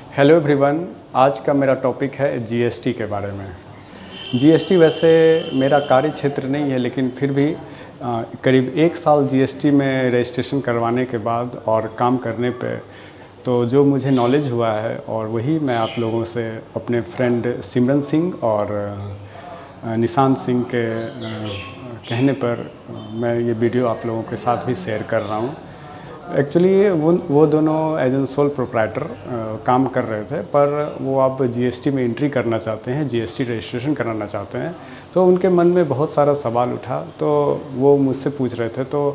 Hello everyone. आज का मेरा टॉपिक है जीएसटी के बारे में। जीएसटी वैसे मेरा कार्य क्षेत्र नहीं है, लेकिन फिर भी करीब 1 साल जीएसटी में रजिस्ट्रेशन करवाने के बाद और काम करने पे तो जो मुझे नॉलेज हुआ है और वही मैं आप लोगों से अपने फ्रेंड सिमरन सिंह और निशांत सिंह के कहने पर मैं ये वीडियो आप लोगों के साथ भी शेयर कर रहा हूँ। एक्चुअली वो दोनों एज एन सोल प्रोप्राइटर काम कर रहे थे, पर वो अब जीएसटी में एंट्री करना चाहते हैं, जीएसटी रजिस्ट्रेशन कराना चाहते हैं। तो उनके मन में बहुत सारा सवाल उठा, तो वो मुझसे पूछ रहे थे। तो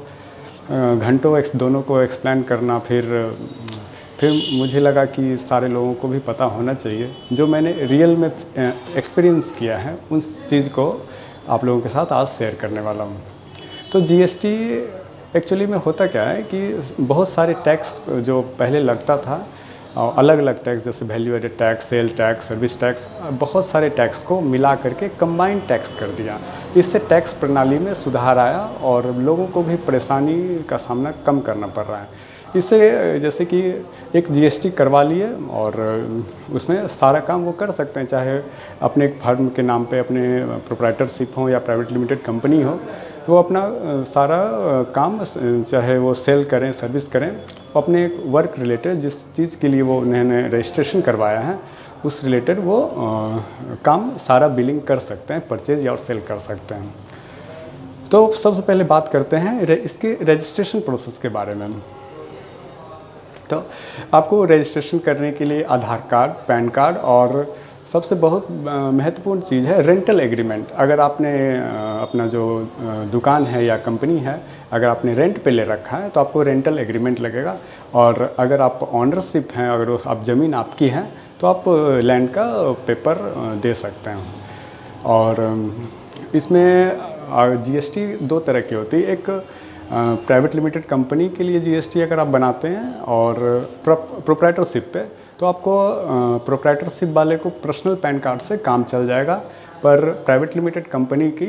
घंटों दोनों को एक्सप्लेन करना, फिर मुझे लगा कि सारे लोगों को भी पता होना चाहिए। जो मैंने रियल में एक्सपीरियंस किया है उस चीज़ को आप लोगों के साथ आज शेयर करने वाला हूँ। तो जीएसटी एक्चुअली में होता क्या है कि बहुत सारे टैक्स जो पहले लगता था, अलग अलग टैक्स जैसे value added tax, sale tax, service tax, बहुत सारे टैक्स को मिला करके कंबाइंड टैक्स कर दिया। इससे टैक्स प्रणाली में सुधार आया और लोगों को भी परेशानी का सामना कम करना पड़ रहा है। इससे जैसे कि एक जीएसटी करवा लिए और उसमें सारा काम वो कर सकते हैं, चाहे अपने एक फर्म के नाम पे अपने प्रोप्राइटरशिप हो या प्राइवेट लिमिटेड कंपनी हो, तो वो अपना सारा काम चाहे वो सेल करें, सर्विस करें, अपने एक वर्क रिलेटेड जिस चीज़ के लिए वो उन्होंने रजिस्ट्रेशन करवाया है उस रिलेटेड वो काम सारा बिलिंग कर सकते हैं, परचेज और सेल कर सकते हैं। तो सबसे पहले बात करते हैं इसके रजिस्ट्रेशन प्रोसेस के बारे में। तो आपको रजिस्ट्रेशन करने के लिए आधार कार्ड, पैन कार्ड और सबसे बहुत महत्वपूर्ण चीज़ है रेंटल एग्रीमेंट। अगर आपने अपना जो दुकान है या कंपनी है, अगर आपने रेंट पे ले रखा है तो आपको रेंटल एग्रीमेंट लगेगा। और अगर आप ऑनरशिप हैं, अगर आप ज़मीन आपकी है तो आप लैंड का पेपर दे सकते हैं। और इसमें जीएसटी दो तरह की होती है। एक प्राइवेट लिमिटेड कंपनी के लिए जीएसटी अगर आप बनाते हैं और प्रोप्राइटरशिप पे, तो आपको प्रोप्राइटरशिप वाले को पर्सनल पैन कार्ड से काम चल जाएगा। पर प्राइवेट लिमिटेड कंपनी की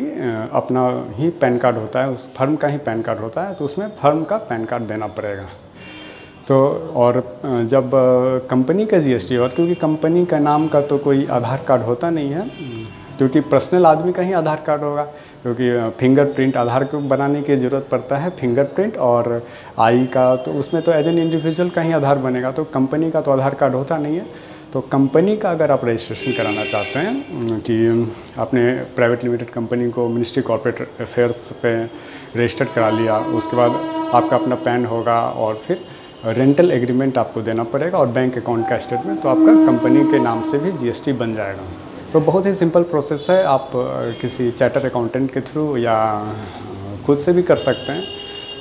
अपना ही पैन कार्ड होता है, उस फर्म का ही पैन कार्ड होता है, तो उसमें फर्म का पैन कार्ड देना पड़ेगा। तो और जब कंपनी का जीएसटी होता है, क्योंकि कंपनी का नाम का तो कोई आधार कार्ड होता नहीं है, क्योंकि पर्सनल आदमी का ही आधार कार्ड होगा, क्योंकि फिंगरप्रिंट आधार को बनाने की ज़रूरत पड़ता है, फिंगरप्रिंट और आई का, तो उसमें तो एज एन इंडिविजुअल का ही आधार बनेगा, तो कंपनी का तो आधार कार्ड होता नहीं है। तो कंपनी का अगर आप रजिस्ट्रेशन कराना चाहते हैं कि आपने प्राइवेट लिमिटेड कंपनी को मिनिस्ट्री कॉर्पोरेट अफेयर्स पे रजिस्टर्ड करा लिया, उसके बाद आपका अपना पैन होगा और फिर रेंटल एग्रीमेंट आपको देना पड़ेगा और बैंक अकाउंट का स्टेटमेंट, तो आपका कंपनी के नाम से भी जीएसटी बन जाएगा। तो बहुत ही सिंपल प्रोसेस है। आप किसी चार्टर्ड अकाउंटेंट के थ्रू या खुद से भी कर सकते हैं।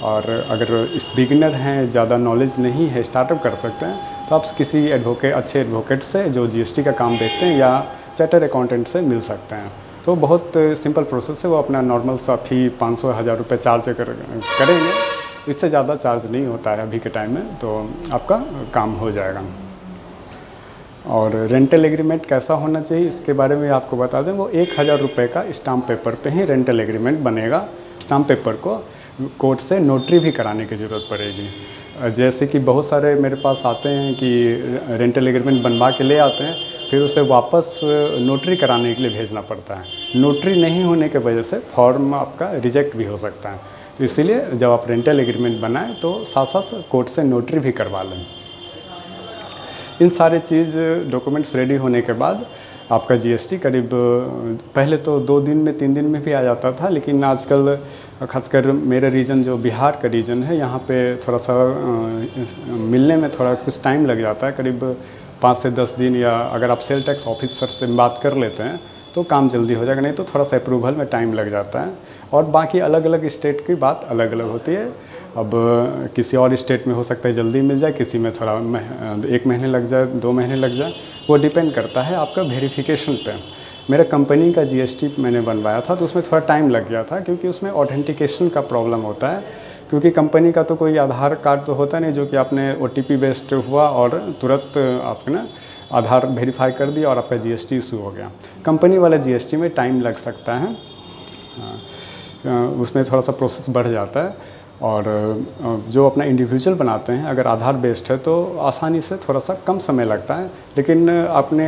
और अगर इस बिगिनर हैं, ज़्यादा नॉलेज नहीं है, स्टार्टअप कर सकते हैं, तो आप किसी अच्छे एडवोकेट से जो जीएसटी का काम देखते हैं या चार्टर्ड अकाउंटेंट से मिल सकते हैं। तो बहुत सिंपल प्रोसेस है। वो अपना नॉर्मल सा फी 500-1000 रुपये चार्ज करेंगे, इससे ज़्यादा चार्ज नहीं होता है अभी के टाइम में, तो आपका काम हो जाएगा। और रेंटल एग्रीमेंट कैसा होना चाहिए इसके बारे में आपको बता दें। वो 1000 रुपये का स्टाम्प पेपर पे ही रेंटल एग्रीमेंट बनेगा। स्टाम्प पेपर को कोर्ट से नोटरी भी कराने की ज़रूरत पड़ेगी। जैसे कि बहुत सारे मेरे पास आते हैं कि रेंटल एग्रीमेंट बनवा के ले आते हैं, फिर उसे वापस नोटरी कराने के लिए भेजना पड़ता है। नोटरी नहीं होने के वजह से फॉर्म आपका रिजेक्ट भी हो सकता है। तो इसीलिए जब आप रेंटल एग्रीमेंट बनाएं तो साथ साथ कोर्ट से नोटरी भी करवा लें। इन सारे चीज़ डॉक्यूमेंट्स रेडी होने के बाद आपका जीएसटी करीब पहले तो 2 दिन में 3 दिन में भी आ जाता था, लेकिन आजकल खासकर मेरे रीजन जो बिहार का रीजन है, यहाँ पे थोड़ा सा मिलने में थोड़ा कुछ टाइम लग जाता है, करीब 5 से 10 दिन। या अगर आप सेल टैक्स ऑफिसर से बात कर लेते हैं तो काम जल्दी हो जाएगा, नहीं तो थोड़ा सा अप्रूवल में टाइम लग जाता है। और बाकी अलग अलग स्टेट की बात अलग अलग होती है। अब किसी और स्टेट में हो सकता है जल्दी मिल जाए, किसी में थोड़ा 1 महीने लग जाए, 2 महीने लग जाए, वो डिपेंड करता है आपका वेरिफिकेशन पे। मेरा कंपनी का जीएसटी मैंने बनवाया था तो उसमें थोड़ा टाइम लग गया था, क्योंकि उसमें ऑथेंटिकेशन का प्रॉब्लम होता है। क्योंकि कंपनी का तो कोई आधार कार्ड तो होता नहीं जो कि आपने ओटीपी बेस्ड हुआ और तुरंत आपने ना आधार वेरीफाई कर दिया और आपका जीएसटी इशू हो गया। कंपनी वाला जीएसटी में टाइम लग सकता है, उसमें थोड़ा सा प्रोसेस बढ़ जाता है। और जो अपना इंडिविजुअल बनाते हैं अगर आधार बेस्ड है तो आसानी से थोड़ा सा कम समय लगता है, लेकिन आपने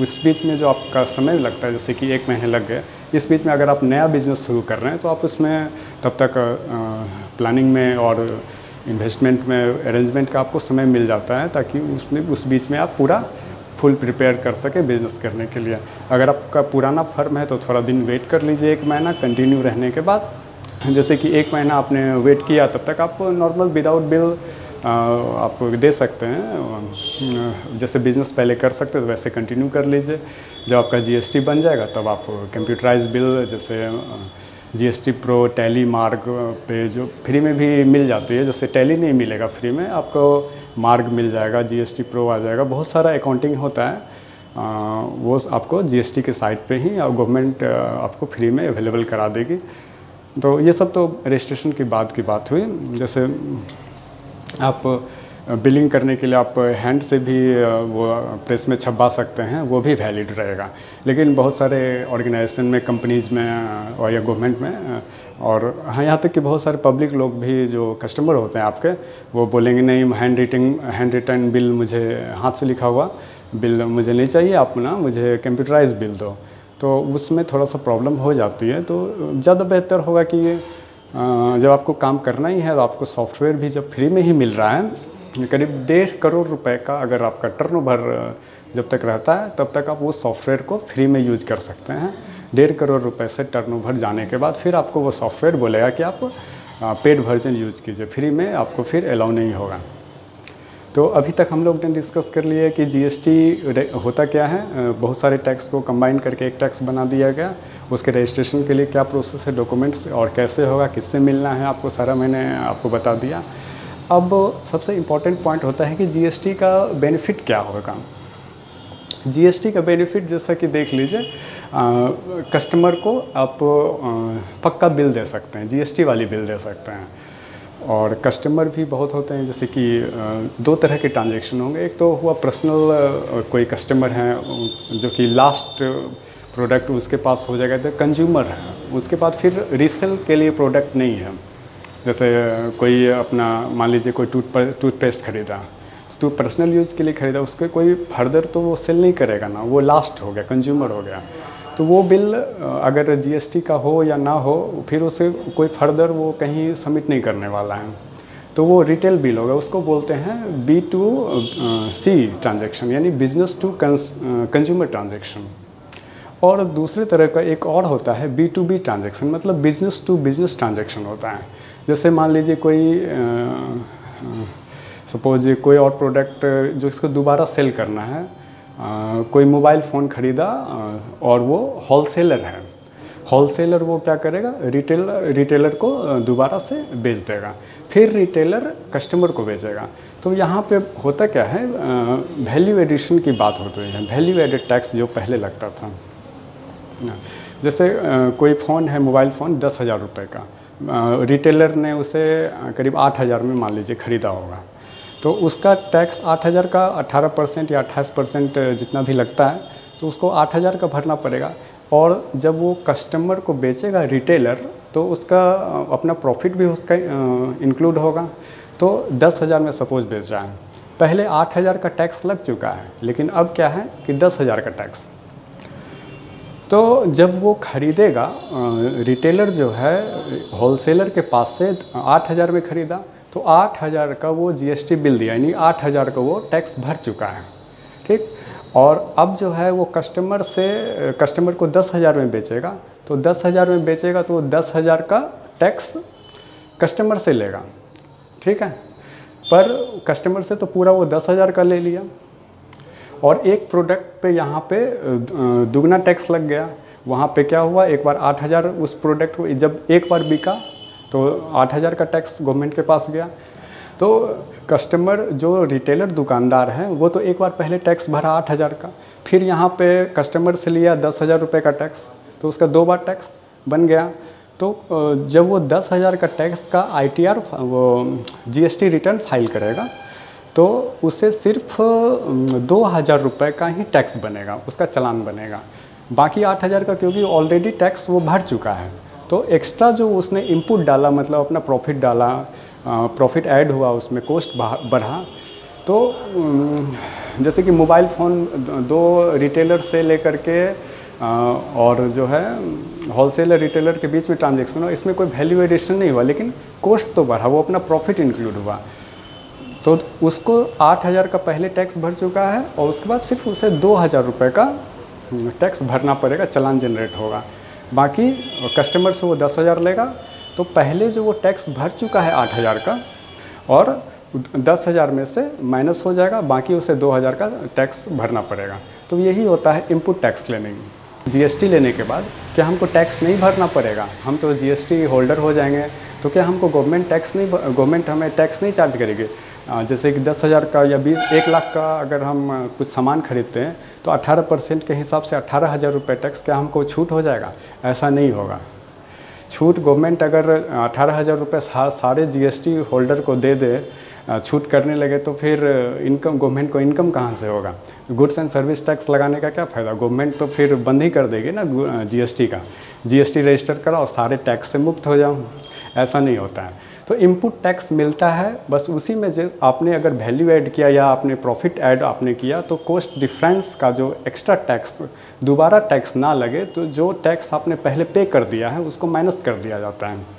उस बीच में जो आपका समय लगता है जैसे कि 1 महीने लग गए, इस बीच में अगर आप नया बिज़नेस शुरू कर रहे हैं तो आप उसमें तब तक प्लानिंग में और इन्वेस्टमेंट में अरेंजमेंट का आपको समय मिल जाता है, ताकि उसमें उस बीच में आप पूरा फुल प्रिपेयर कर सके बिज़नेस करने के लिए। अगर आपका पुराना फर्म है तो थोड़ा दिन वेट कर लीजिए, 1 महीना कंटिन्यू रहने के बाद। जैसे कि 1 महीना आपने वेट किया, तब तक आप नॉर्मल विदाउट बिल आप दे सकते हैं। जैसे बिज़नेस पहले कर सकते तो वैसे कंटिन्यू कर लीजिए। जब आपका जीएसटी बन जाएगा तब आप कंप्यूटराइज बिल जैसे जीएसटी प्रो, टैली, मार्ग पे जो फ्री में भी मिल जाती है, जैसे टैली नहीं मिलेगा फ्री में, आपको मार्ग मिल जाएगा, जीएसटी प्रो आ जाएगा, बहुत सारा अकाउंटिंग होता है, वो आपको जीएसटी के साइट पे ही गवर्नमेंट आपको फ्री में अवेलेबल करा देगी। तो ये सब तो रजिस्ट्रेशन की बात हुई। जैसे आप बिलिंग करने के लिए आप हैंड से भी वो प्रेस में छपवा सकते हैं, वो भी वैलिड रहेगा। लेकिन बहुत सारे ऑर्गेनाइजेशन में, कंपनीज़ में और या गवर्नमेंट में और हाँ, यहाँ तक कि बहुत सारे पब्लिक लोग भी जो कस्टमर होते हैं आपके, वो बोलेंगे नहीं, हैंड रिटन बिल मुझे, हाथ से लिखा हुआ बिल मुझे नहीं चाहिए, आप ना मुझे कंप्यूटराइज बिल दो। तो उसमें थोड़ा सा प्रॉब्लम हो जाती है। तो ज़्यादा बेहतर होगा कि जब आपको काम करना ही है तो आपको सॉफ्टवेयर भी जब फ्री में ही मिल रहा है, करीब 1.5 करोड़ रुपए का अगर आपका टर्नओवर जब तक रहता है तब तक आप वो सॉफ्टवेयर को फ्री में यूज़ कर सकते हैं। 1.5 करोड़ रुपए से टर्नओवर जाने के बाद फिर आपको वो सॉफ्टवेयर बोलेगा कि आप पेड वर्जन यूज़ कीजिए, फ्री में आपको फिर अलाउ नहीं होगा। तो अभी तक हम लोग ने डिस्कस कर लिया कि जीएसटी होता क्या है। बहुत सारे टैक्स को कंबाइन करके एक टैक्स बना दिया गया। उसके रजिस्ट्रेशन के लिए क्या प्रोसेस है, डॉक्यूमेंट्स और कैसे होगा, किससे मिलना है, आपको सारा मैंने आपको बता दिया। अब सबसे इम्पॉर्टेंट पॉइंट होता है कि जीएसटी का बेनिफिट क्या होगा। जीएसटी का बेनिफिट जैसा कि देख लीजिए, कस्टमर को आप पक्का बिल दे सकते हैं, जीएसटी वाली बिल दे सकते हैं। और कस्टमर भी बहुत होते हैं, जैसे कि 2 तरह के ट्रांजैक्शन होंगे। एक तो हुआ पर्सनल, कोई कस्टमर हैं जो कि लास्ट प्रोडक्ट उसके पास हो जाएगा, तो कंज्यूमर है, उसके बाद फिर रीसेल के लिए प्रोडक्ट नहीं है। जैसे कोई अपना मान लीजिए कोई टूथपेस्ट खरीदा तो पर्सनल यूज़ के लिए ख़रीदा, उसके कोई फर्दर तो वो सेल नहीं करेगा ना, वो लास्ट हो गया, कंज्यूमर हो गया। तो वो बिल अगर जीएसटी का हो या ना हो, फिर उसे कोई फर्दर वो कहीं सबमिट नहीं करने वाला है, तो वो रिटेल बिल होगा। उसको बोलते हैं B2C ट्रांजैक्शन, यानी बिजनेस टू कंज्यूमर ट्रांजैक्शन। और दूसरे तरह का एक और होता है B2B ट्रांजैक्शन, मतलब बिजनेस टू बिजनेस ट्रांजैक्शन होता है। जैसे मान लीजिए कोई सपोज कोई और प्रोडक्ट जो इसको दोबारा सेल करना है, कोई मोबाइल फ़ोन ख़रीदा और वो होलसेलर है, होलसेलर वो क्या करेगा, रिटेलर को दोबारा से बेच देगा, फिर रिटेलर कस्टमर को बेचेगा। तो यहाँ पे होता क्या है, वैल्यू एडिशन की बात होती है, वैल्यू एडेड टैक्स जो पहले लगता था। जैसे कोई फ़ोन है, मोबाइल फ़ोन 10,000 रुपये का, रिटेलर ने उसे करीब 8,000 में मान लीजिए ख़रीदा होगा, तो उसका टैक्स 8,000 का 18% या 28% जितना भी लगता है, तो उसको 8,000 का भरना पड़ेगा। और जब वो कस्टमर को बेचेगा रिटेलर, तो उसका अपना प्रॉफिट भी उसका इंक्लूड होगा। तो 10,000 में सपोज बेच रहा है, पहले 8,000 का टैक्स लग चुका है, लेकिन अब क्या है कि 10,000 का टैक्स। तो जब वो ख़रीदेगा, रिटेलर जो है होलसेलर के पास से 8,000 में ख़रीदा, तो 8,000 का वो जीएसटी बिल दिया, यानी 8,000 का वो टैक्स भर चुका है, ठीक। और अब जो है वो कस्टमर को 10,000 में बेचेगा, तो 10,000 में बेचेगा तो 10,000 का टैक्स कस्टमर से लेगा, ठीक है। पर कस्टमर से तो पूरा वो 10,000 का ले लिया, और एक प्रोडक्ट पे यहाँ पे दुगना टैक्स लग गया। वहाँ पे क्या हुआ, एक बार 8,000 उस प्रोडक्ट को जब एक बार बिका तो 8,000 का टैक्स गवर्नमेंट के पास गया। तो कस्टमर जो रिटेलर दुकानदार हैं वो तो एक बार पहले टैक्स भरा 8,000 का, फिर यहाँ पे कस्टमर से लिया 10,000 रुपये का टैक्स, तो उसका 2 बार टैक्स बन गया। तो जब वो 10,000 का टैक्स का ITR वो GST रिटर्न फाइल करेगा, तो उसे सिर्फ 2,000 रुपये का ही टैक्स बनेगा, उसका चालान बनेगा। बाकी 8,000 का क्योंकि ऑलरेडी टैक्स वो भर चुका है, तो एक्स्ट्रा जो उसने इनपुट डाला, मतलब अपना प्रॉफिट डाला, प्रॉफिट ऐड हुआ, उसमें कॉस्ट बढ़ा। तो जैसे कि मोबाइल फ़ोन दो रिटेलर से लेकर के और जो है होलसेलर रिटेलर के बीच में ट्रांजैक्शन हुआ, इसमें कोई वैल्यू एडिशन नहीं हुआ, लेकिन कॉस्ट तो बढ़ा, वो अपना प्रॉफिट इंक्लूड हुआ। तो उसको 8,000 का पहले टैक्स भर चुका है और उसके बाद सिर्फ उसे 2,000 रुपये का टैक्स भरना पड़ेगा, चालान जनरेट होगा। बाकी कस्टमर से वो 10,000 लेगा। तो पहले जो वो टैक्स भर चुका है 8,000 का, और 10,000 में से माइनस हो जाएगा, बाकी उसे 2,000 का टैक्स भरना पड़ेगा। तो यही होता है इनपुट टैक्स लेने की। जीएसटी लेने के बाद क्या हमको टैक्स नहीं भरना पड़ेगा? हम तो जीएसटी होल्डर हो जाएंगे, तो क्या हमको गवर्नमेंट हमें टैक्स नहीं चार्ज करेगी? जैसे कि 10,000 का या 1 लाख का अगर हम कुछ सामान खरीदते हैं तो 18% के हिसाब से 18,000 रुपये टैक्स, क्या हमको छूट हो जाएगा? ऐसा नहीं होगा। छूट गवर्नमेंट अगर 18,000 रुपये सारे जीएसटी होल्डर को दे दे, छूट करने लगे, तो फिर इनकम, गवर्नमेंट को इनकम कहाँ से होगा? गुड्स एंड सर्विस टैक्स लगाने का क्या फ़ायदा? गवर्नमेंट तो फिर बंद ही कर देगी ना जीएसटी का। जीएसटी रजिस्टर कराओ, सारे टैक्स से मुक्त हो जाओ। ऐसा नहीं होता है। तो इनपुट टैक्स मिलता है, बस उसी में जो आपने अगर वैल्यू ऐड किया या आपने प्रॉफिट ऐड आपने किया, तो कॉस्ट डिफरेंस का जो एक्स्ट्रा टैक्स, दोबारा टैक्स ना लगे, तो जो टैक्स आपने पहले पे कर दिया है उसको माइनस कर दिया जाता है।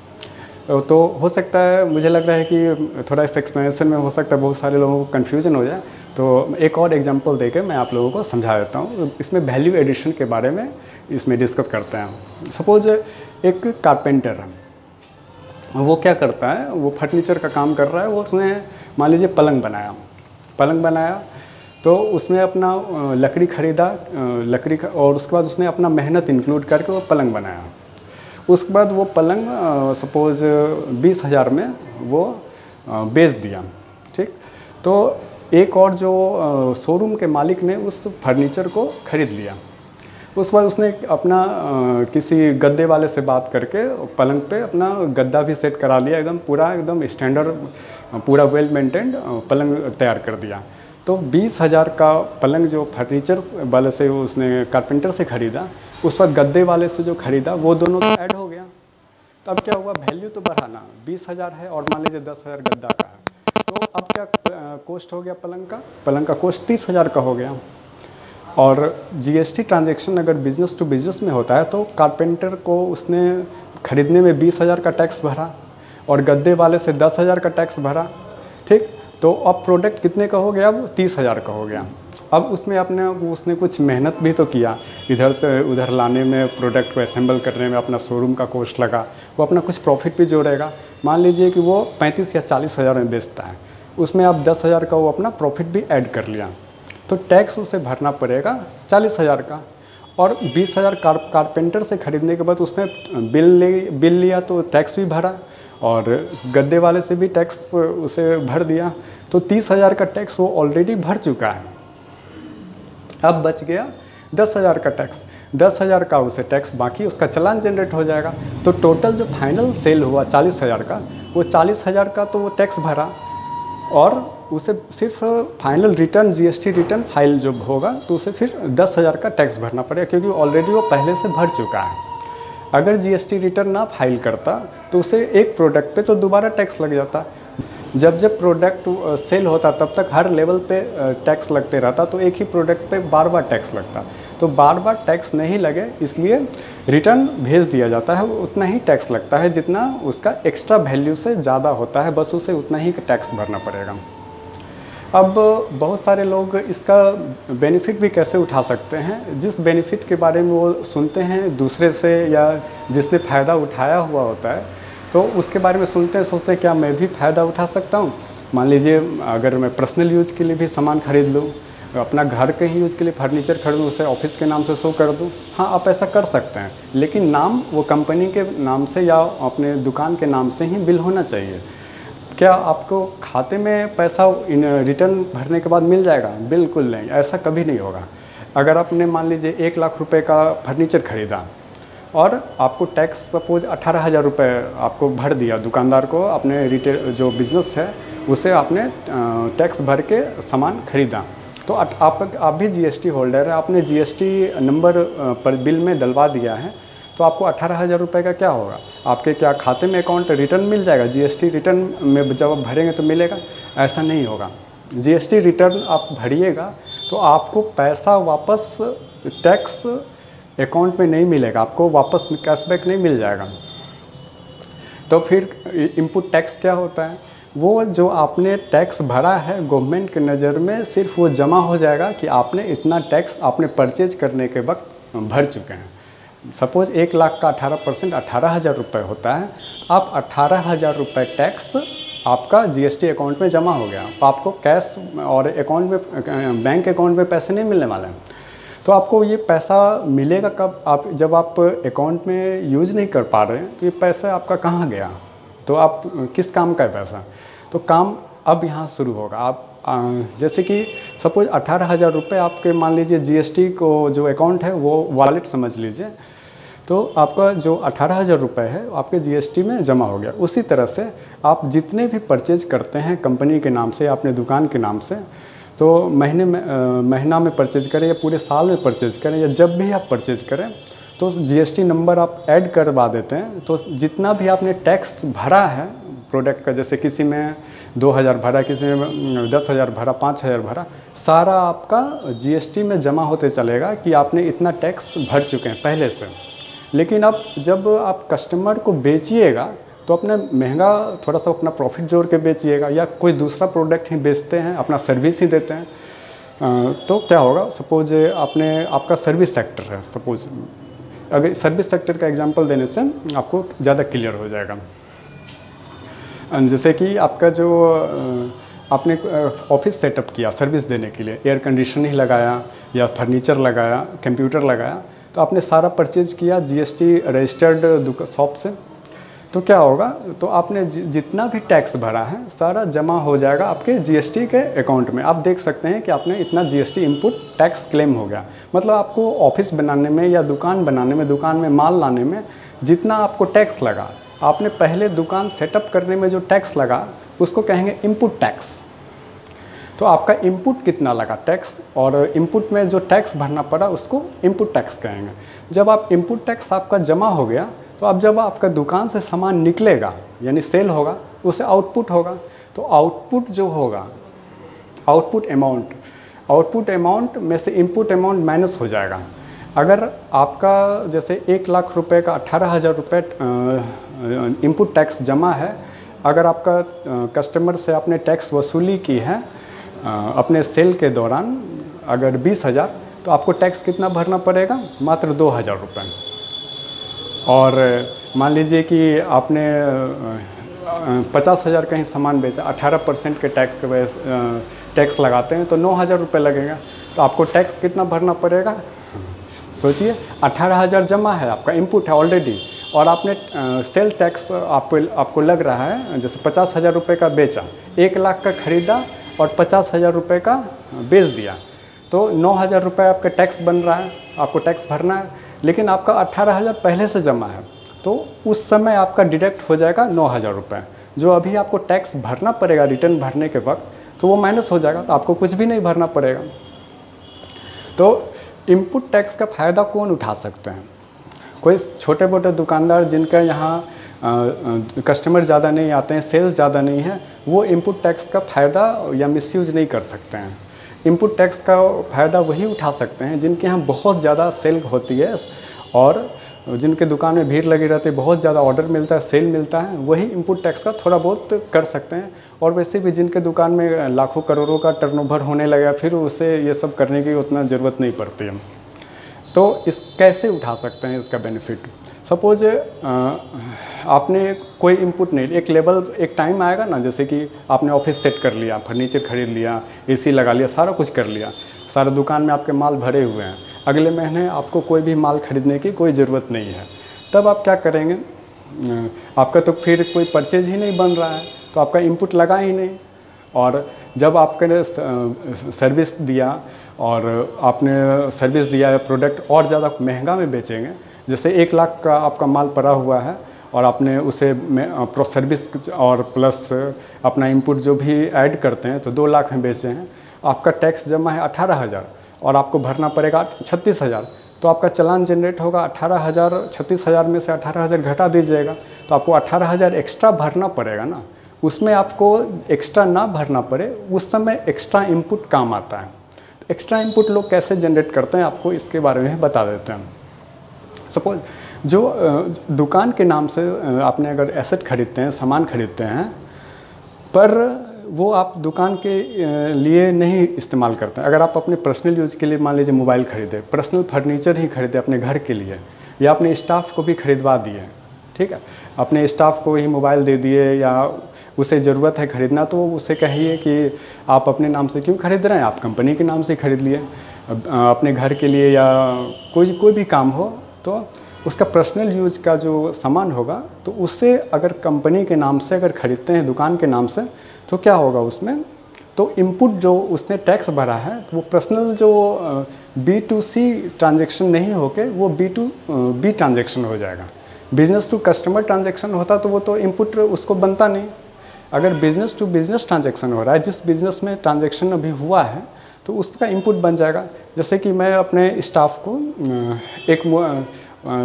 तो हो सकता है, मुझे लग रहा है कि थोड़ा इस एक्सप्लेनेशन में हो सकता है बहुत सारे लोगों को कन्फ्यूजन हो जाए, तो एक और एग्जांपल देकर मैं आप लोगों को समझा देता हूँ। इसमें वैल्यू एडिशन के बारे में इसमें डिस्कस करते हैं। सपोज एक कारपेंटर है, वो क्या करता है, वो फर्नीचर का काम कर रहा है। वो उसने मान लीजिए पलंग बनाया, तो उसमें अपना लकड़ी खरीदा, और उसके बाद उसने अपना मेहनत इंक्लूड करके वो पलंग बनाया। उसके बाद वो पलंग सपोज़ 20,000 में वो बेच दिया, ठीक। तो एक और जो शोरूम के मालिक ने उस फर्नीचर को ख़रीद लिया। उसके बाद उसने अपना किसी गद्दे वाले से बात करके पलंग पे अपना गद्दा भी सेट करा लिया, एकदम स्टैंडर्ड, पूरा वेल मेंटेन्ड पलंग तैयार कर दिया। तो 20,000 का पलंग जो फर्नीचर वाले से उसने कारपेंटर से ख़रीदा, उस पर गद्दे वाले से जो ख़रीदा, वो दोनों तो ऐड हो गया। तब क्या हुआ, वैल्यू तो बढ़ा ना, 20,000 है और मान लीजिए 10,000 गद्दा का है, तो अब क्या कॉस्ट हो गया पलंग का कॉस्ट 30,000 का हो गया। और जीएसटी ट्रांजैक्शन अगर बिज़नेस टू बिज़नेस में होता है, तो कारपेंटर को उसने ख़रीदने में 20,000 का टैक्स भरा और गद्दे वाले से 10,000 का टैक्स भरा, ठीक। तो अब प्रोडक्ट कितने का हो गया, अब 30,000 का हो गया। अब उसने कुछ मेहनत भी तो किया, इधर से उधर लाने में, प्रोडक्ट को असेंबल करने में अपना शोरूम का कॉस्ट लगा, वो अपना कुछ प्रॉफिट भी जोड़ेगा। मान लीजिए कि वो 35 या 40,000 में बेचता है, उसमें आप 10,000 का वो अपना प्रॉफिट भी ऐड कर लिया, तो टैक्स उसे भरना पड़ेगा 40,000 का। और 20,000 कारपेंटर से ख़रीदने के बाद उसने बिल लिया, तो टैक्स भी भरा, और गद्दे वाले से भी टैक्स उसे भर दिया। तो 30,000 का टैक्स वो ऑलरेडी भर चुका है। अब बच गया 10,000 का टैक्स, 10,000 का उसे टैक्स बाकी, उसका चालान जनरेट हो जाएगा। तो टोटल जो फाइनल सेल हुआ 40,000 का, वो 40,000 का तो वो टैक्स भरा, और उसे सिर्फ final return, GST return file जब होगा, तो उसे फिर 10,000 का टैक्स भरना पड़ेगा, क्योंकि ऑलरेडी वो पहले से भर चुका है। अगर जीएसटी रिटर्न ना फाइल करता, तो उसे एक प्रोडक्ट पे तो दोबारा टैक्स लग जाता। जब प्रोडक्ट सेल होता, तब तक हर लेवल पे टैक्स लगते रहता, तो एक ही प्रोडक्ट पे बार बार टैक्स लगता। तो बार बार टैक्स नहीं लगे, इसलिए रिटर्न भेज दिया जाता है, उतना ही टैक्स लगता है जितना उसका एक्स्ट्रा वैल्यू से ज़्यादा होता है, बस उसे उतना ही टैक्स भरना पड़ेगा। अब बहुत सारे लोग इसका बेनिफिट भी कैसे उठा सकते हैं, जिस बेनिफिट के बारे में वो सुनते हैं दूसरे से, या जिसने फ़ायदा उठाया हुआ होता है, तो उसके बारे में सुनते हैं, सोचते हैं क्या मैं भी फ़ायदा उठा सकता हूँ। मान लीजिए अगर मैं पर्सनल यूज़ के लिए भी सामान खरीद लूँ, अपना घर के ही यूज़ के लिए फर्नीचर खरीदूँ, उसे ऑफिस के नाम से शो कर दूँ, हाँ आप ऐसा कर सकते हैं, लेकिन नाम वो कंपनी के नाम से या अपने दुकान के नाम से ही बिल होना चाहिए। क्या आपको खाते में पैसा रिटर्न भरने के बाद मिल जाएगा? बिल्कुल नहीं, ऐसा कभी नहीं होगा। अगर आपने मान लीजिए 1 लाख रुपए का फर्नीचर ख़रीदा और आपको टैक्स सपोज 18,000 रुपये आपको भर दिया, दुकानदार को अपने रिटेल जो बिज़नेस है उसे आपने टैक्स भर के सामान ख़रीदा, तो आप भी जीएसटी होल्डर है, आपने जीएसटी नंबर पर बिल में डलवा दिया है, तो आपको 18,000 रुपये का क्या होगा, आपके क्या खाते में अकाउंट रिटर्न मिल जाएगा, जीएसटी रिटर्न में जब आप भरेंगे तो मिलेगा? ऐसा नहीं होगा। जीएसटी रिटर्न आप भरिएगा तो आपको पैसा वापस टैक्स अकाउंट में नहीं मिलेगा, आपको वापस कैशबैक नहीं मिल जाएगा। तो फिर इनपुट टैक्स क्या होता है? वो जो आपने टैक्स भरा है गवर्नमेंट की नज़र में सिर्फ वो जमा हो जाएगा कि आपने इतना टैक्स आपने परचेज करने के वक्त भर चुके हैं। सपोज़ 1 लाख का 18% 18,000 रुपये होता है, आप 18,000 रुपये टैक्स आपका जीएसटी अकाउंट में जमा हो गया, तो आपको कैश और अकाउंट में बैंक अकाउंट में पैसे नहीं मिलने वाले हैं। तो आपको ये पैसा मिलेगा कब? आप जब आप अकाउंट में यूज़ नहीं कर पा रहे हैं, ये पैसा आपका कहाँ गया? तो आप किस काम का है पैसा? तो काम अब यहाँ शुरू होगा। आप जैसे कि सपोज 18,000 रुपये आपके मान लीजिए जीएसटी को जो अकाउंट है वो वॉलेट समझ लीजिए, तो आपका जो 18,000 रुपये है आपके जीएसटी में जमा हो गया। उसी तरह से आप जितने भी परचेज करते हैं कंपनी के नाम से, अपने दुकान के नाम से, तो महीना में परचेज करें या पूरे साल में परचेज करें या जब भी आप परचेज करें, तो जीएसटी नंबर आप ऐड करवा देते हैं। तो जितना भी आपने टैक्स भरा है प्रोडक्ट का, जैसे किसी में 2,000 भरा, किसी में 10,000 भरा, 5,000 भरा, सारा आपका जीएसटी में जमा होते चलेगा कि आपने इतना टैक्स भर चुके हैं पहले से। लेकिन अब जब आप कस्टमर को बेचिएगा तो अपना महंगा थोड़ा सा अपना प्रॉफिट जोड़ के बेचिएगा, या कोई दूसरा प्रोडक्ट ही बेचते हैं, अपना सर्विस ही देते हैं। तो क्या होगा, सपोज आपका सर्विस सेक्टर है, सपोज अगर सर्विस सेक्टर का एग्जांपल देने से आपको ज़्यादा क्लियर हो जाएगा। जैसे कि आपका जो आपने ऑफिस सेटअप किया सर्विस देने के लिए, एयर कंडीशनिंग लगाया या फर्नीचर लगाया, कंप्यूटर लगाया, तो आपने सारा परचेज किया जीएसटी रजिस्टर्ड शॉप से। तो क्या होगा, तो आपने जितना भी टैक्स भरा है सारा जमा हो जाएगा आपके जीएसटी के अकाउंट में। आप देख सकते हैं कि आपने इतना जीएसटी इनपुट टैक्स क्लेम हो गया। मतलब आपको ऑफिस बनाने में या दुकान बनाने में, दुकान में माल लाने में जितना आपको टैक्स लगा, आपने पहले दुकान सेटअप करने में जो टैक्स लगा उसको कहेंगे इनपुट टैक्स। तो आपका इनपुट कितना लगा टैक्स, और इनपुट में जो टैक्स भरना पड़ा उसको इनपुट टैक्स कहेंगे। जब आप इनपुट टैक्स आपका जमा हो गया, तो अब जब आपका दुकान से सामान निकलेगा यानी सेल होगा, उसे आउटपुट होगा। तो आउटपुट जो होगा, आउटपुट अमाउंट में से इनपुट अमाउंट माइनस हो जाएगा। अगर आपका जैसे 1 लाख रुपए का 18,000 रुपये इनपुट टैक्स जमा है, अगर आपका कस्टमर से आपने टैक्स वसूली की है अपने सेल के दौरान अगर 20,000, तो आपको टैक्स कितना भरना पड़ेगा? मात्र 2,000 रुपये। और मान लीजिए कि आपने 50,000 का ही सामान बेचा, 18% के टैक्स के वजह टैक्स लगाते हैं तो 9,000 रुपये लगेगा। तो आपको टैक्स कितना भरना पड़ेगा? सोचिए, 18,000 जमा है, आपका इनपुट है ऑलरेडी, और आपने सेल टैक्स आपको लग रहा है, जैसे 50,000 रुपये का बेचा, 1 लाख का खरीदा और 50,000 रुपये का बेच दिया, तो 9,000 रुपये आपका टैक्स बन रहा है, आपको टैक्स भरना है। लेकिन आपका 18,000 पहले से जमा है, तो उस समय आपका डिडक्ट हो जाएगा 9,000 रुपये, जो अभी आपको टैक्स भरना पड़ेगा रिटर्न भरने के वक्त, तो वो माइनस हो जाएगा, तो आपको कुछ भी नहीं भरना पड़ेगा। तो इनपुट टैक्स का फ़ायदा कौन उठा सकते हैं? कोई छोटे मोटे दुकानदार जिनका यहाँ कस्टमर ज़्यादा नहीं आते हैं, सेल्स ज़्यादा नहीं है, वो इनपुट टैक्स का फ़ायदा या मिसयूज़ नहीं कर सकते हैं। इनपुट टैक्स का फ़ायदा वही उठा सकते हैं जिनके यहाँ बहुत ज़्यादा सेल होती है और जिनके दुकान में भीड़ लगी रहती है, बहुत ज़्यादा ऑर्डर मिलता है, सेल मिलता है, वही इनपुट टैक्स का थोड़ा बहुत कर सकते हैं। और वैसे भी जिनके दुकान में लाखों करोड़ों का टर्नओवर होने लगा, फिर उसे ये सब करने की उतना ज़रूरत नहीं पड़ती है। तो इस कैसे उठा सकते हैं इसका बेनिफिट? सपोज आपने कोई इनपुट नहीं, एक टाइम आएगा ना, जैसे कि आपने ऑफिस सेट कर लिया, फर्नीचर खरीद लिया, एसी लगा लिया, सारा कुछ कर लिया, सारा दुकान में आपके माल भरे हुए हैं, अगले महीने आपको कोई भी माल खरीदने की कोई ज़रूरत नहीं है, तब आप क्या करेंगे? आपका तो फिर कोई परचेज ही नहीं बन रहा है, तो आपका इनपुट लगा ही नहीं। और जब आपने सर्विस दिया और आपने सर्विस दिया या प्रोडक्ट और ज़्यादा महंगा में बेचेंगे, जैसे 1 लाख का आपका माल पड़ा हुआ है और आपने उसे सर्विस और प्लस अपना इनपुट जो भी ऐड करते हैं तो 2 लाख में बेचे हैं, आपका टैक्स जमा है 18,000 और आपको भरना पड़ेगा 36,000, तो आपका चालान जनरेट होगा 18,000, 36,000 में से 18,000 घटा दीजिएगा, तो आपको 18,000 एक्स्ट्रा भरना पड़ेगा ना। उसमें आपको एक्स्ट्रा ना भरना पड़े, उस समय एक्स्ट्रा इनपुट काम आता है। तो एक्स्ट्रा इनपुट लोग कैसे जनरेट करते हैं, आपको इसके बारे में बता देते हैं। सपोज जो दुकान के नाम से आपने अगर एसेट खरीदते हैं, सामान खरीदते हैं, पर वो आप दुकान के लिए नहीं इस्तेमाल करते हैं। अगर आप अपने पर्सनल यूज़ के लिए मान लीजिए मोबाइल खरीदे, पर्सनल फर्नीचर ही खरीदे अपने घर के लिए, या अपने स्टाफ को भी खरीदवा दिए, ठीक है, अपने स्टाफ को ही मोबाइल दे दिए, या उसे ज़रूरत है खरीदना, तो उसे कहिए कि आप अपने नाम से क्यों खरीद रहे हैं, आप कंपनी के नाम से खरीद लिए। अपने घर के लिए या कोई भी काम हो, तो उसका पर्सनल यूज़ का जो सामान होगा, तो उससे अगर कंपनी के नाम से अगर ख़रीदते हैं, दुकान के नाम से, तो क्या होगा उसमें, तो इनपुट जो उसने टैक्स भरा है, तो वो पर्सनल जो B2C ट्रांजैक्शन नहीं होके वो B2B ट्रांजैक्शन हो जाएगा। बिजनेस टू कस्टमर ट्रांजैक्शन होता तो वो तो इनपुट उसको बनता नहीं। अगर बिजनेस टू बिजनेस ट्रांजैक्शन हो रहा है, जिस बिज़नेस में ट्रांजैक्शन अभी हुआ है, तो उसका इनपुट बन जाएगा। जैसे कि मैं अपने स्टाफ को एक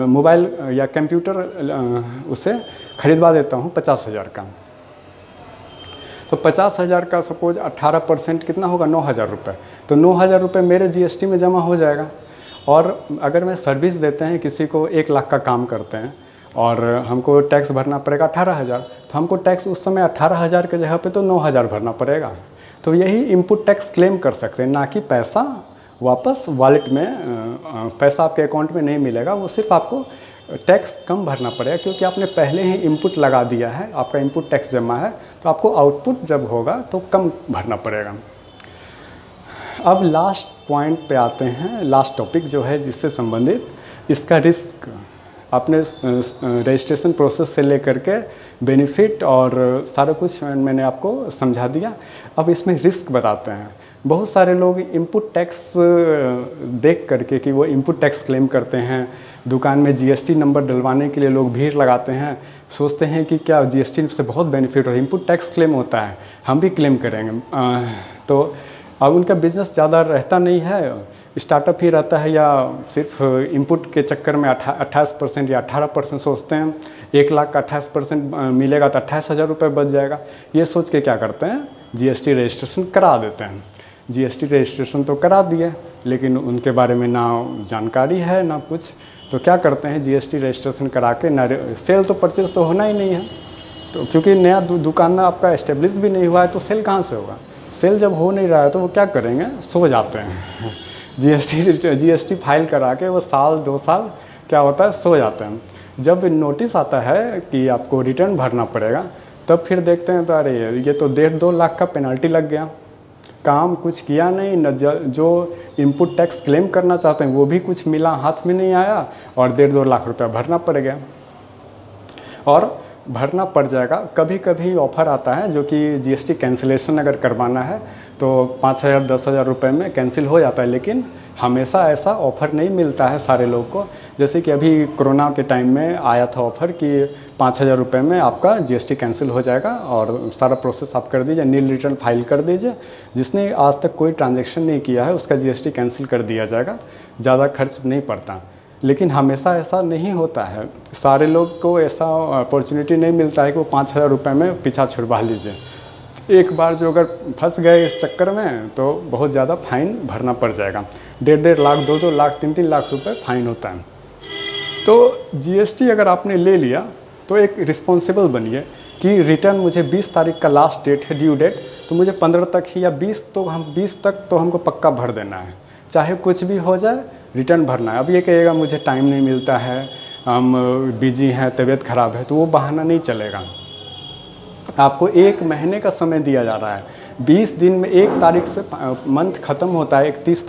मोबाइल या कंप्यूटर उसे खरीदवा देता हूँ 50,000 का, तो 50,000 का सपोज 18% कितना होगा, 9,000 रुपये। तो 9,000 रुपये मेरे GST में जमा हो जाएगा। और अगर मैं सर्विस देते हैं, किसी को 1 लाख का काम करते हैं और हमको टैक्स भरना पड़ेगा 18,000, तो हमको टैक्स उस समय 18,000 के जगह पे तो 9,000 भरना पड़ेगा। तो यही इनपुट टैक्स क्लेम कर सकते हैं, ना कि पैसा वापस वॉलेट में पैसा आपके अकाउंट में नहीं मिलेगा। वो सिर्फ आपको टैक्स कम भरना पड़ेगा, क्योंकि आपने पहले ही इनपुट लगा दिया है, आपका इनपुट टैक्स जमा है, तो आपको आउटपुट जब होगा तो कम भरना पड़ेगा। अब लास्ट पॉइंट पे आते हैं, लास्ट टॉपिक जो है जिससे संबंधित, इसका रिस्क। आपने रजिस्ट्रेशन प्रोसेस से लेकर के बेनिफिट और सारा कुछ मैंने आपको समझा दिया। अब इसमें रिस्क बताते हैं। बहुत सारे लोग इनपुट टैक्स देख करके कि वो इनपुट टैक्स क्लेम करते हैं, दुकान में GST नंबर डलवाने के लिए लोग भीड़ लगाते हैं, सोचते हैं कि क्या GST से बहुत बेनिफिट हो, इनपुट टैक्स क्लेम होता है, हम भी क्लेम करेंगे। तो अब उनका बिज़नेस ज़्यादा रहता नहीं है, स्टार्टअप ही रहता है, या सिर्फ इनपुट के चक्कर में 28% या 18% सोचते हैं। 1 लाख का 28% मिलेगा तो 28,000 रुपये बच जाएगा। ये सोच के क्या करते हैं, GST रजिस्ट्रेशन करा देते हैं। GST रजिस्ट्रेशन तो करा दिए, लेकिन उनके बारे में ना जानकारी है ना कुछ, तो क्या करते हैं, GST रजिस्ट्रेशन करा के ना सेल तो परचेज तो होना ही नहीं है। तो क्योंकि नया दुकान आपका एस्टेब्लिश भी नहीं हुआ है, तो सेल कहाँ से होगा। सेल जब हो नहीं रहा है तो वो क्या करेंगे, सो जाते हैं। GST फाइल करा के वो साल 2 साल क्या होता है, सो जाते हैं। जब नोटिस आता है कि आपको रिटर्न भरना पड़ेगा, तब फिर देखते हैं तो अरे ये तो 1.5-2 लाख का पेनल्टी लग गया, काम कुछ किया नहीं, न जो इनपुट टैक्स क्लेम करना चाहते हैं वो भी कुछ मिला, हाथ में नहीं आया, और 1.5-2 लाख रुपया भरना पड़ गया। और भरना पड़ जाएगा। कभी कभी ऑफ़र आता है जो कि GST कैंसिलेशन अगर करवाना है तो 5,000 10,000 रुपये में कैंसिल हो जाता है, लेकिन हमेशा ऐसा ऑफ़र नहीं मिलता है सारे लोग को। जैसे कि अभी कोरोना के टाइम में आया था ऑफ़र कि 5,000 रुपये में आपका GST कैंसिल हो जाएगा और सारा प्रोसेस आप कर दीजिए, नील रिटर्न फाइल कर दीजिए। जिसने आज तक कोई ट्रांजैक्शन नहीं किया है उसका GST कैंसिल कर दिया जाएगा, ज़्यादा खर्च नहीं पड़ता। लेकिन हमेशा ऐसा नहीं होता है, सारे लोग को ऐसा अपॉर्चुनिटी नहीं मिलता है कि वो 5,000 रुपये में पीछा छुड़वा लीजिए। एक बार जो अगर फंस गए इस चक्कर में तो बहुत ज़्यादा फाइन भरना पड़ जाएगा। 1.5 लाख 2-2 लाख 3-3 लाख रुपए फाइन होता है। तो GST अगर आपने ले लिया तो एक रिस्पॉन्सिबल बनिए कि रिटर्न मुझे 20 तारीख का लास्ट डेट है, ड्यू डेट, तो मुझे 15 तक ही या 20 तक तो हमको पक्का भर देना है, चाहे कुछ भी हो जाए रिटर्न भरना है। अब ये कहिएगा मुझे टाइम नहीं मिलता है, हम बिजी हैं, तबीयत ख़राब है, तो वो बहाना नहीं चलेगा। आपको 1 महीने का समय दिया जा रहा है। 20 दिन में 1 तारीख से मंथ ख़त्म होता है 31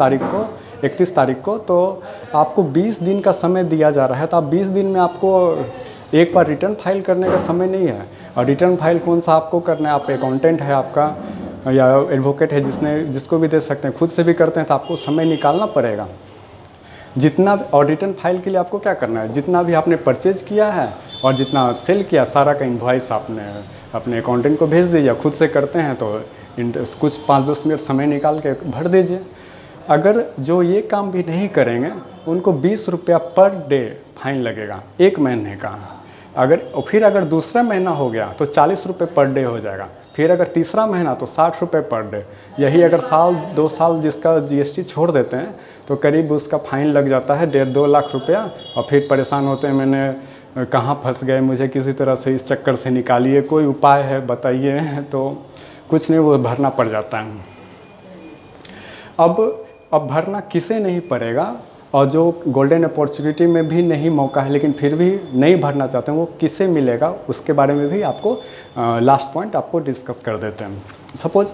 तारीख को, तो आपको 20 दिन का समय दिया जा रहा है। तो आप 20 दिन में आपको एक बार रिटर्न फाइल करने का समय नहीं है। और रिटर्न फाइल कौन सा आपको करना है, आप अकाउंटेंट है आपका या एडवोकेट है, जिसको भी दे सकते हैं, खुद से भी करते हैं, तो आपको समय निकालना पड़ेगा। जितना और रिटर्न फाइल के लिए आपको क्या करना है, जितना भी आपने परचेज किया है और जितना सेल किया सारा का इनवॉइस आपने अपने अकाउंटेंट को भेज दीजिए। खुद से करते हैं तो कुछ 5-10 मिनट समय निकाल के भर दीजिए। अगर जो ये काम भी नहीं करेंगे उनको 20 रुपया पर डे फाइन लगेगा 1 महीने का। फिर अगर दूसरा महीना हो गया तो 40 रुपये पर डे हो जाएगा। फिर अगर तीसरा महीना तो 60 रुपये पर डे। यही अगर साल 2 साल जिसका जीएसटी छोड़ देते हैं तो करीब उसका फ़ाइन लग जाता है 1.5-2 लाख रुपया। और फिर परेशान होते हैं, मैंने कहाँ फंस गए, मुझे किसी तरह से इस चक्कर से निकालिए, कोई उपाय है बताइए। तो कुछ नहीं, वो भरना पड़ जाता है। अब भरना किसे नहीं पड़ेगा, और जो गोल्डन अपॉर्चुनिटी में भी नहीं मौका है लेकिन फिर भी नहीं भरना चाहते हैं, वो किसे मिलेगा, उसके बारे में भी आपको लास्ट पॉइंट आपको डिस्कस कर देते हैं। सपोज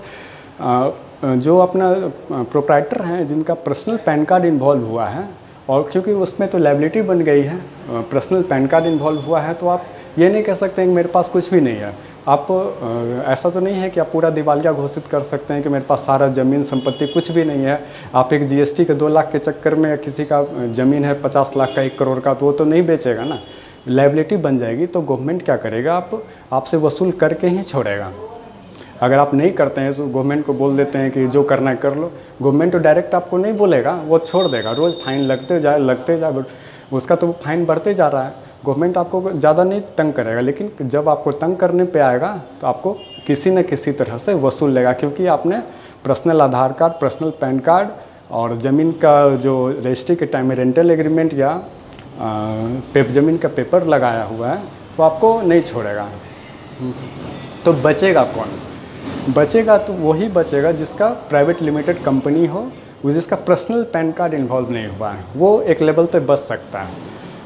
जो अपना प्रोप्राइटर हैं जिनका पर्सनल पैन कार्ड इन्वॉल्व हुआ है, और क्योंकि उसमें तो लायबिलिटी बन गई है, पर्सनल पैन कार्ड इन्वॉल्व हुआ है, तो आप ये नहीं कह सकते हैं कि मेरे पास कुछ भी नहीं है। आप ऐसा तो नहीं है कि आप पूरा दिवालिया घोषित कर सकते हैं कि मेरे पास सारा ज़मीन संपत्ति कुछ भी नहीं है। आप एक जीएसटी के 2 लाख के चक्कर में किसी का ज़मीन है 50 लाख का, 1 करोड़ का, तो वो तो नहीं बेचेगा ना। लायबिलिटी बन जाएगी तो गवर्नमेंट क्या करेगा, आपसे वसूल करके ही छोड़ेगा। अगर आप नहीं करते हैं तो गवर्नमेंट को बोल देते हैं कि जो करना है कर लो। गवर्नमेंट तो डायरेक्ट आपको नहीं बोलेगा, वो छोड़ देगा, रोज़ फाइन लगते जाए, उसका तो फाइन बढ़ते जा रहा है। गवर्नमेंट आपको ज़्यादा नहीं तंग करेगा, लेकिन जब आपको तंग करने पे आएगा तो आपको किसी न किसी तरह से वसूल लेगा, क्योंकि आपने पर्सनल आधार कार्ड, पर्सनल पैन कार्ड और ज़मीन का जो रजिस्ट्री के टाइम में रेंटल एग्रीमेंट या ज़मीन का पेपर लगाया हुआ है, तो आपको नहीं छोड़ेगा। तो बचेगा कौन? बचेगा तो वही बचेगा जिसका प्राइवेट लिमिटेड कंपनी हो, जिसका पर्सनल पैन कार्ड इन्वॉल्व नहीं हुआ है, वो एक लेवल पे बच सकता है।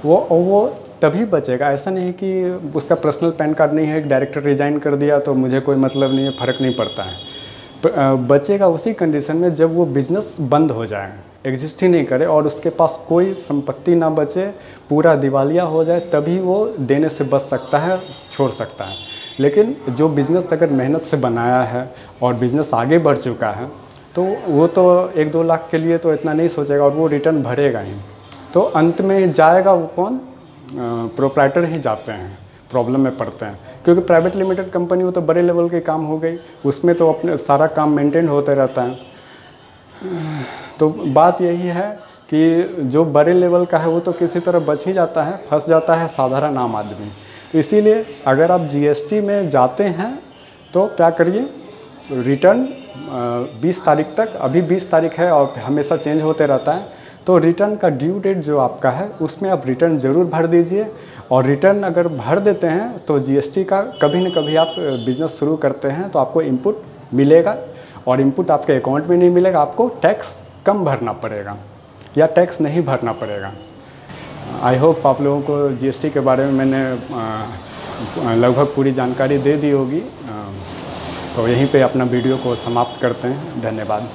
वो तभी बचेगा। ऐसा नहीं कि उसका पर्सनल पैन कार्ड नहीं है, एक डायरेक्टर रिजाइन कर दिया तो मुझे कोई मतलब नहीं है, फ़र्क नहीं पड़ता है। बचेगा उसी कंडीशन में जब वो बिज़नेस बंद हो जाए, एग्जिस्ट ही नहीं करे और उसके पास कोई संपत्ति ना बचे, पूरा दिवालिया हो जाए, तभी वो देने से बच सकता है, छोड़ सकता है। लेकिन जो बिज़नेस अगर मेहनत से बनाया है और बिज़नेस आगे बढ़ चुका है, तो वो तो 1-2 लाख के लिए तो इतना नहीं सोचेगा और वो रिटर्न भरेगा ही। तो अंत में जाएगा वो कौन? प्रोप्राइटर ही जाते हैं, प्रॉब्लम में पड़ते हैं। क्योंकि प्राइवेट लिमिटेड कंपनी वो तो बड़े लेवल के काम हो गई, उसमें तो अपने सारा काम मेंटेन होते रहता है। तो बात यही है कि जो बड़े लेवल का है वो तो किसी तरह बच ही जाता है, फंस जाता है साधारण आम आदमी। तो इसीलिए अगर आप जीएसटी में जाते हैं तो क्या करिए, रिटर्न 20 तारीख तक, अभी 20 तारीख है और हमेशा चेंज होते रहता है, तो रिटर्न का ड्यू डेट जो आपका है उसमें आप रिटर्न ज़रूर भर दीजिए। और रिटर्न अगर भर देते हैं तो जीएसटी का कभी न कभी आप बिज़नेस शुरू करते हैं तो आपको इनपुट मिलेगा, और इनपुट आपके अकाउंट में नहीं मिलेगा, आपको टैक्स कम भरना पड़ेगा या टैक्स नहीं भरना पड़ेगा। आई होप आप लोगों को जीएसटी के बारे में मैंने लगभग पूरी जानकारी दे दी होगी। तो यहीं पे अपना वीडियो को समाप्त करते हैं। धन्यवाद।